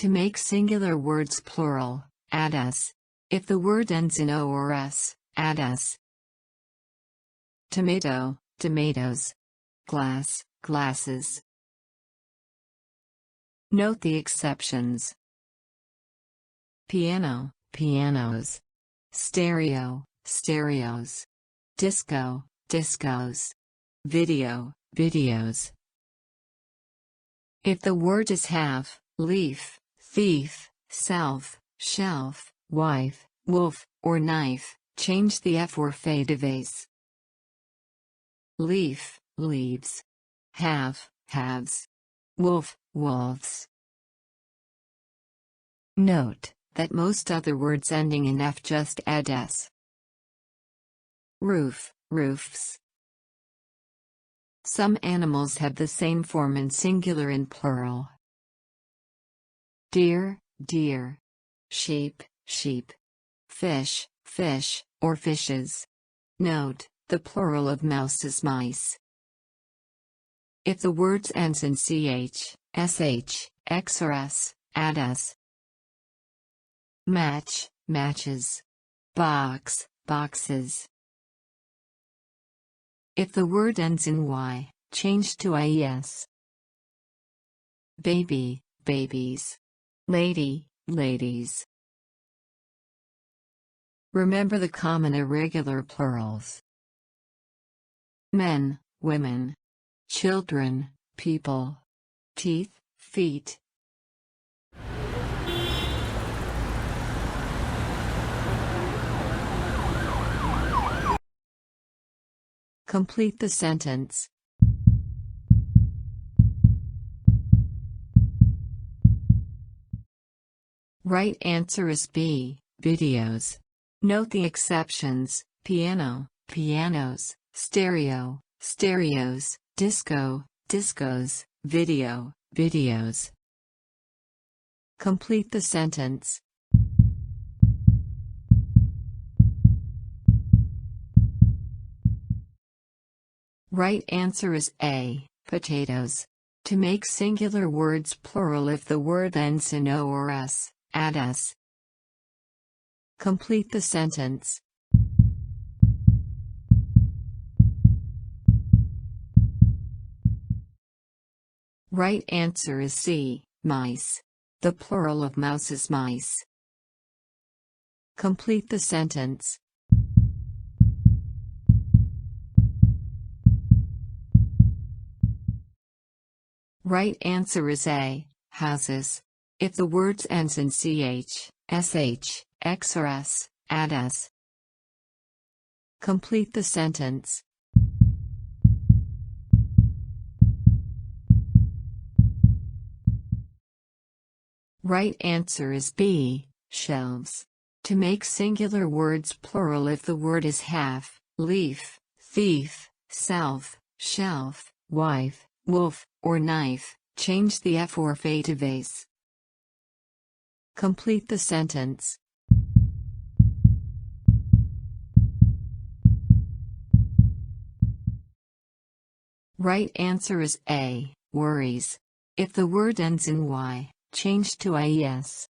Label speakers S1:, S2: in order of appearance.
S1: To make singular words plural, add s. If the word ends in o or s, add s. Tomato, tomatoes. Glass, glasses. Note the exceptions. Piano, pianos. Stereo, stereos. Disco, discos. Video, videos. If the word is have, leaf, thief, self, shelf, wife, wolf, or knife, change the f or fe to vase. Leaf, leaves. Have, halves. Wolf, wolves. Note that most other words ending in f just add s. Roof, roofs. Some animals have the same form in singular and plural. Deer, deer. Sheep, sheep. Fish, fish, or fishes. Note, the plural of mouse is mice. If the words ends in ch, sh, x or s, add s. Match, matches. Box, boxes. If the word ends in y, change to ies. Baby, babies. Lady, ladies. Remember the common irregular plurals. Men, women. Children, people. Teeth, feet. Complete the sentence. Right answer is B, videos. Note the exceptions: piano, pianos, stereo, stereos, disco, discos, video, videos. Complete the sentence. Right answer is A, potatoes. To make singular words plural, if the word ends in o or s, add s. Complete the sentence. Right answer is C, mice. The plural of mouse is mice. Complete the sentence. Right answer is A, houses. If the words ends in ch, sh, x or s, add s. Complete the sentence. Right answer is B, shelves. To make singular words plural, if the word is half, leaf, thief, self, shelf, wife, wolf, or knife, change the f or fe to vase. Complete the sentence. Right answer is A, worries. If the word ends in y, change to ies.